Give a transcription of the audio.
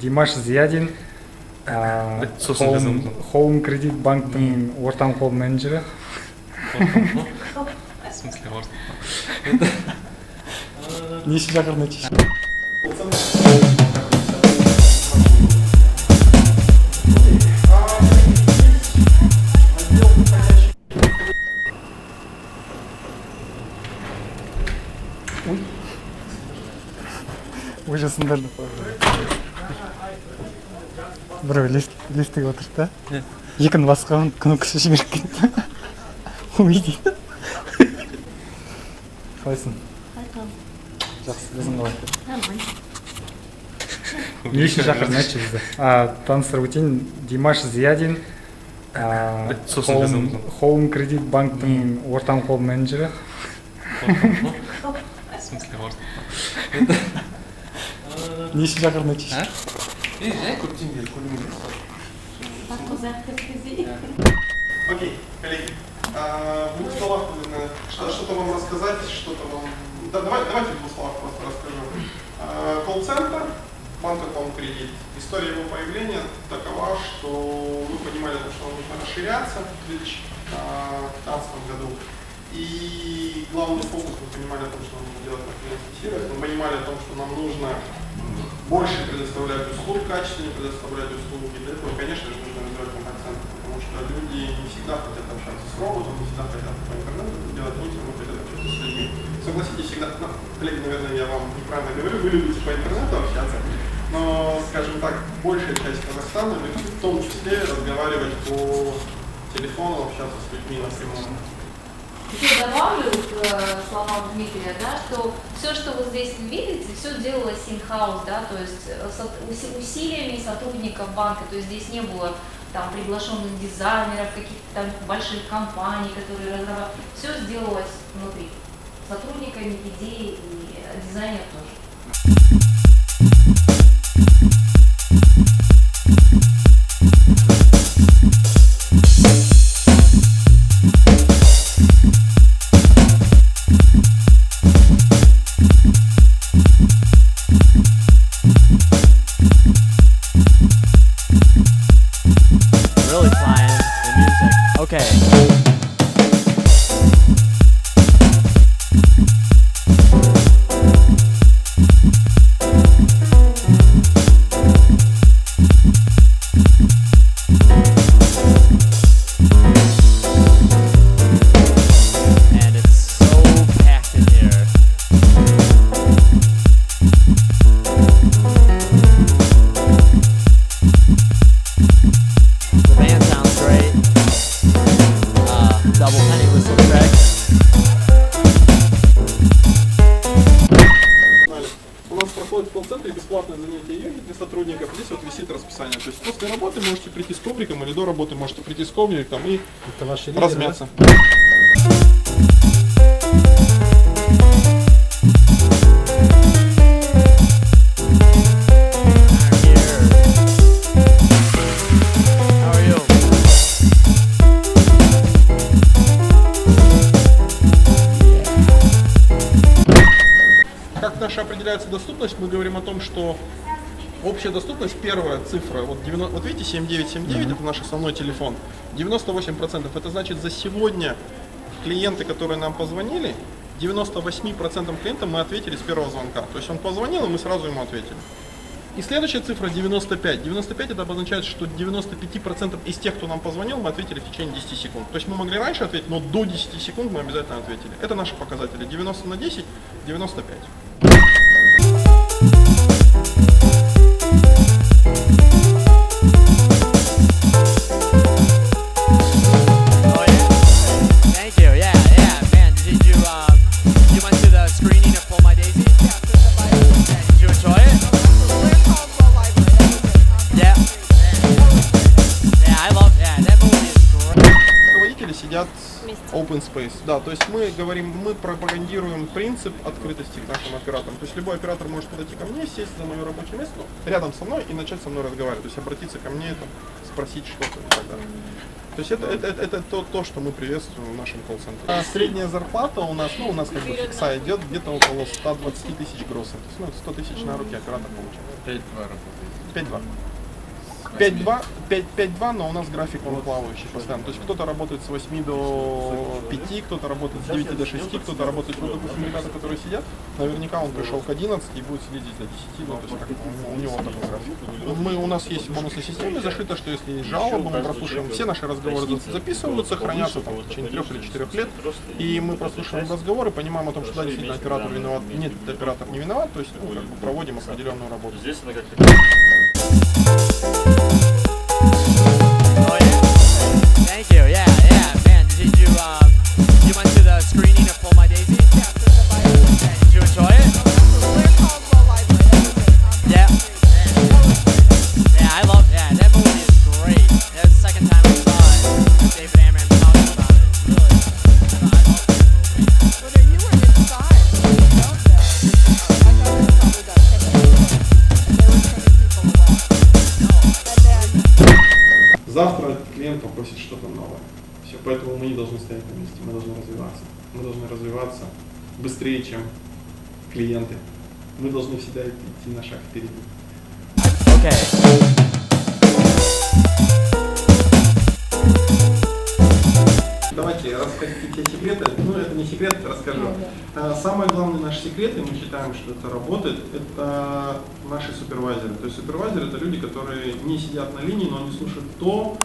Димаш Зиядин, Home Credit банктың ортам қол менеджері. В смысле ортам? Не үшін шақырдың айтшы? Ужасындар. Біреу листіге отырды да. Екіні басқан кнопкасы жіберіп кетті. Ой дейді. Қалайсың? Жақсы, өзің қалай? Нормально. Не үшін шақырдың айтшы бізді? Таныстырып өтейін, Димаш Зиядин, Home Credit банктың ортам қол менеджері. В смысле ортам? Не үшін шақырдың айтшы? Окей, коллеги, в двух словах что-то вам рассказать, что-то вам... Давайте в двух словах просто расскажу. Колл-центр, банка Home Credit. История его появления такова, что мы понимали, что нам нужно расширяться в 2015 году. И главный фокус мы понимали о том, что нам нужно делать на клиентский сервис. Мы понимали о том, что нам нужно больше предоставлять услуг, качественнее предоставлять услуги. Для этого, конечно же, нужно развивать контакт-центр, потому что люди не всегда хотят общаться с роботом, не всегда хотят по интернету делать, не всегда хотят общаться с людьми. Согласитесь, всегда, коллеги, наверное, я вам неправильно говорю, вы любите по интернету общаться, но, скажем так, большая часть Казахстана любит в том числе разговаривать по телефону, общаться с людьми напрямую. Еще добавлю к словам Дмитрия, да, что все, что вы здесь видите, все делалось in-house, да, то есть усилиями сотрудников банка, то есть здесь не было там приглашенных дизайнеров, каких-то там больших компаний, которые разрабатывали. Все сделалось внутри, сотрудниками, идеей и дизайнер тоже. Really flying the music. Okay. And it's so packed in here. The band sounds great. Double penny whistle track. У нас проходит в колл-центре бесплатное занятие йоги для сотрудников. Здесь вот висит расписание. То есть после работы можете прийти с ковриком или до работы можете прийти с ковриком и размяться. How are you? Как наша определяется доступность, мы говорим о том, что общая доступность, первая цифра, вот видите, 7979, это наш основной телефон, 98%, это значит за сегодня клиенты, которые нам позвонили, 98% клиентам мы ответили с первого звонка. То есть он позвонил, и мы сразу ему ответили. И следующая цифра 95. 95 это обозначает, что 95% из тех, кто нам позвонил, мы ответили в течение 10 секунд. То есть мы могли раньше ответить, но до 10 секунд мы обязательно ответили. Это наши показатели. 90 на 10, 95. Oh yeah. Thank you. Yeah, man. Did you went to the screening of Pull My Daisy? Did you enjoy it? Yeah. Yeah, I love. Yeah, that movie is great. Руководители сидят Open Space, да, то есть мы говорим, мы пропагандируем принцип открытости к нашим операторам. То есть любой оператор может подойти ко мне, сесть за мое рабочее место рядом со мной и начать со мной разговаривать. То есть обратиться ко мне, там, спросить что-то и так далее. То есть это то, что мы приветствуем в нашем колл-центре. А средняя зарплата у нас, ну у нас как бы фикса идет где-то около 120 тысяч гроссов. То есть, ну, 100 тысяч на руки оператор получает. 5-2. 5-2, но у нас график он плавающий постоянно. То есть кто-то работает с 8 до 5, кто-то работает с 9 до 6, кто-то работает, ну, допустим, ребята, которые сидят, наверняка он пришел к 11 и будет сидеть здесь до 10, ну, то есть как у него такой график. У нас есть в бонусной системе зашито, что если есть жалобы, мы прослушиваем все наши разговоры, записываются, хранятся там, в течение 3 или 4 лет, и мы прослушиваем разговоры, понимаем о том, что да, действительно оператор виноват, нет, оператор не виноват, то есть ну, как бы проводим определенную работу. Oh yeah? Thank you. Yeah, man. Did you went to the screening of Pull My Daisy? Yeah. Did you enjoy it? Yeah. Yeah, I love. Yeah, that movie is great. That's the second time I saw it. David Amram talking about it. It's really. I love the movie. Whether you were inside, you don't know. My government probably got taken. And they were turning people away. And then Завтра клиент попросит что-то новое. Все, поэтому мы не должны стоять на месте, мы должны развиваться. Мы должны развиваться быстрее, чем клиенты. Мы должны всегда идти на шаг впереди. Okay. Давайте расскажите те секреты. Ну, это не секрет, расскажу. Самые главные наши секреты, мы считаем, что это работает, это наши супервайзеры. То есть супервайзеры — это люди, которые не сидят на линии, но они слушают то,